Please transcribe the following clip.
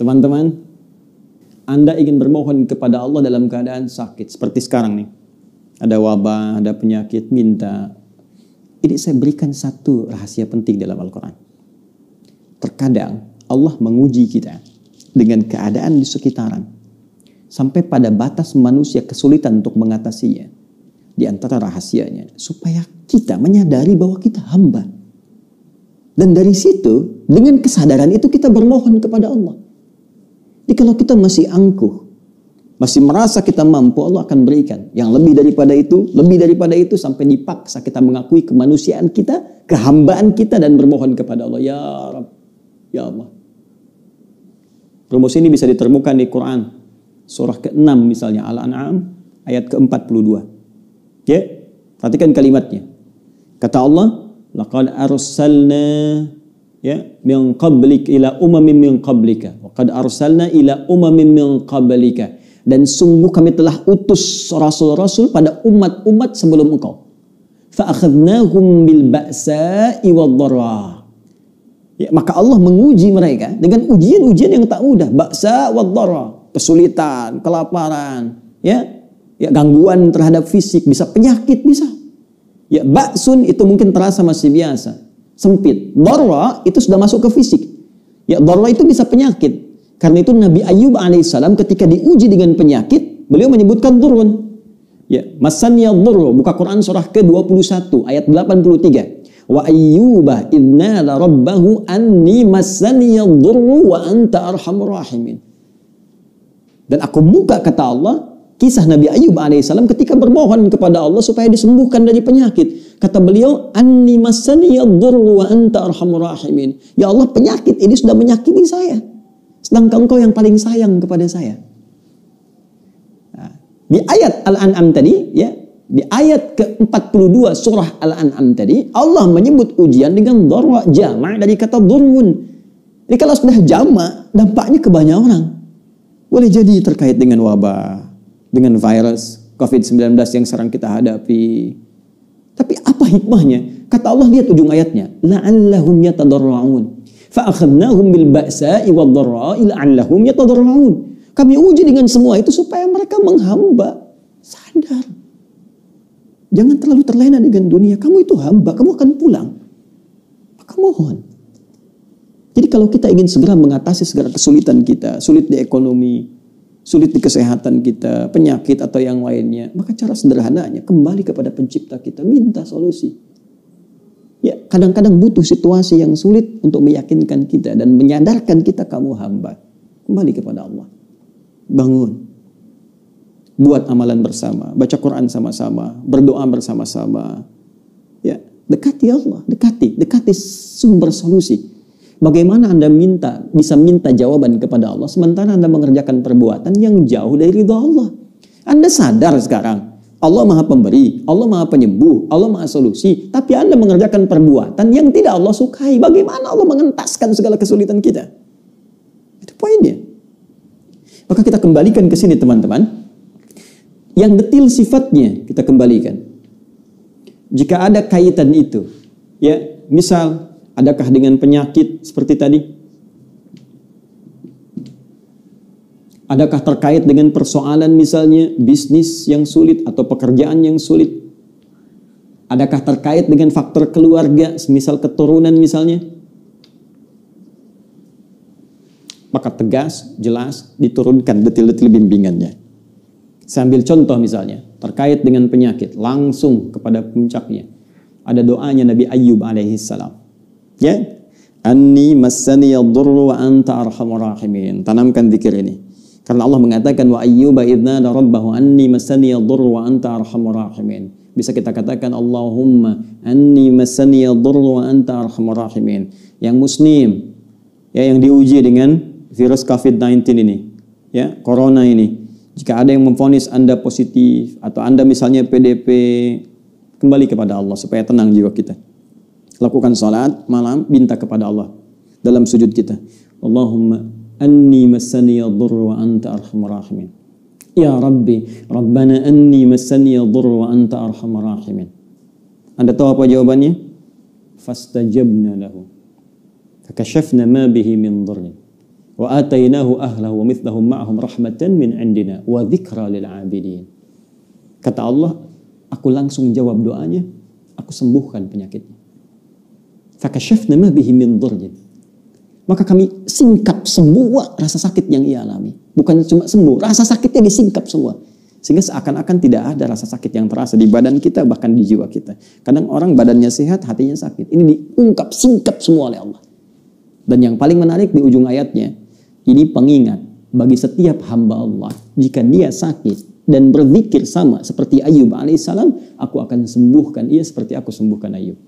Teman-teman, Anda ingin bermohon kepada Allah dalam keadaan sakit. Seperti sekarang nih. Ada wabah, ada penyakit, minta. Ini saya berikan satu rahasia penting dalam Al-Quran. Terkadang Allah menguji kita dengan keadaan di sekitaran. Sampai pada batas manusia kesulitan untuk mengatasinya. Di antara rahasianya, supaya kita menyadari bahwa kita hamba. Dan dari situ, dengan kesadaran itu kita bermohon kepada Allah. Jadi kalau kita masih angkuh, masih merasa kita mampu, Allah akan berikan. Yang lebih daripada itu, sampai dipaksa kita mengakui kemanusiaan kita, kehambaan kita, dan bermohon kepada Allah. Ya Rabb, ya Allah. Rumus ini bisa ditemukan di Quran. Surah ke-6 misalnya, Al-An'am, ayat ke-42. Ya, perhatikan kalimatnya. Kata Allah, laqad arsalna min qablik ila umamin min qablika wa qad arsalna ila umamin min qablika, dan sungguh kami telah utus rasul-rasul pada umat-umat sebelum engkau. Fa akhadnahum bil ba'sa'i wad-dharra. Ya, maka Allah menguji mereka dengan ujian-ujian yang tak mudah. Ba'sa wad-dharra, kesulitan, kelaparan, ya gangguan terhadap fisik, bisa penyakit, bisa. Ya, ba'sun itu mungkin terasa masih biasa, sempit. Dharra itu sudah masuk ke fisik. Ya, dharra itu bisa penyakit. Karena itu Nabi Ayyub alaihissalam ketika diuji dengan penyakit, beliau menyebutkan durun. Ya, masaniya dhurru, buka Quran surah ke-21 ayat 83. Wa ayyuba idnala rabbahu anni masaniya dhurru wa anta arhamur rahimin. Dan aku buka, kata Allah, kisah Nabi Ayyub alaihissalam ketika bermohon kepada Allah supaya disembuhkan dari penyakit. Kata beliau, anni masaniya dhurru wa anta arhamur rahimin. Ya Allah, penyakit ini sudah menyakiti saya, sedangkan Engkau yang paling sayang kepada saya. Nah, di ayat Al-An'am tadi, ya, di ayat ke-42 surah Al-An'am tadi, Allah menyebut ujian dengan dharra, jama' dari kata dhurrun. Jadi kalau sudah jama', dampaknya ke banyak orang. Boleh jadi terkait dengan wabah, dengan virus COVID-19 yang sekarang kita hadapi. Tapi apa hikmahnya? Kata Allah, lihat ujung ayatnya, la'allahum yatadarra'un fa akhadnahum bil ba'sa'i wad-dharra'i la'allahum yatadarra'un. Kami uji dengan semua itu supaya mereka menghamba, sadar. Jangan terlalu terlena dengan dunia. Kamu itu hamba, kamu akan pulang. Maka mohon. Jadi kalau kita ingin segera mengatasi segala kesulitan kita, sulit di ekonomi, sulit di kesehatan kita, penyakit atau yang lainnya, maka cara sederhananya kembali kepada pencipta kita, minta solusi. Ya, kadang-kadang butuh situasi yang sulit untuk meyakinkan kita dan menyadarkan kita kamu hamba. Kembali kepada Allah. Bangun. Buat amalan bersama, baca Quran sama-sama, berdoa bersama-sama. Ya, dekati Allah, dekati sumber solusi. Bagaimana Anda bisa minta jawaban kepada Allah sementara Anda mengerjakan perbuatan yang jauh dari ridha Allah? Anda sadar sekarang Allah Maha Pemberi, Allah Maha Penyembuh, Allah Maha Solusi, tapi Anda mengerjakan perbuatan yang tidak Allah sukai. Bagaimana Allah mengentaskan segala kesulitan kita? Itu poinnya. Maka kita kembalikan ke sini, teman-teman. Yang detil sifatnya kita kembalikan. Jika ada kaitan itu, ya, misal adakah dengan penyakit seperti tadi? Adakah terkait dengan persoalan misalnya bisnis yang sulit atau pekerjaan yang sulit? Adakah terkait dengan faktor keluarga, misal keturunan misalnya? Maka tegas, jelas, diturunkan detil-detil bimbingannya. Saya ambil contoh misalnya, terkait dengan penyakit, langsung kepada puncaknya. Ada doanya Nabi Ayyub alaihissalam. Ya, anni massaniya dhurru wa anta arhamur rahimin. Tanamkan zikir ini. Karena Allah mengatakan wa ayyuba idnada rabbahu anni massaniya dhurru wa anta arhamur rahimin. Bisa kita katakan Allahumma anni massaniya dhurru wa anta arhamur rahimin. Yang muslim, ya, yang diuji dengan virus COVID-19 ini, ya, corona ini. Jika ada yang memvonis Anda positif atau Anda misalnya PDP, kembali kepada Allah supaya tenang jiwa kita. Lakukan salat malam, minta kepada Allah dalam sujud kita. Allahumma anni massaniya dhurru wa anta arhamur rahimin. Ya Rabbi, Rabbana anni massaniya dhurru wa anta arhamur rahimin. Anda tahu apa jawabannya? Fastajabna lahu. Fakashafna ma bihi min dhurrin. Wa atainahu ahlahu wa mithlahum ma'ahum rahmatan min indina wa dzikra lil 'abidin. Kata Allah, aku langsung jawab doanya, aku sembuhkan penyakitnya. Fakashafna ma bihi min dhurrin. Maka kami singkap semua rasa sakit yang ia alami. Bukan cuma sembuh, rasa sakitnya disingkap semua. Sehingga seakan-akan tidak ada rasa sakit yang terasa di badan kita, bahkan di jiwa kita. Kadang orang badannya sehat, hatinya sakit. Ini diungkap, singkap semua oleh Allah. Dan yang paling menarik di ujung ayatnya, ini pengingat bagi setiap hamba Allah. Jika dia sakit dan berzikir sama seperti Ayub alaihissalam, aku akan sembuhkan ia seperti aku sembuhkan Ayub.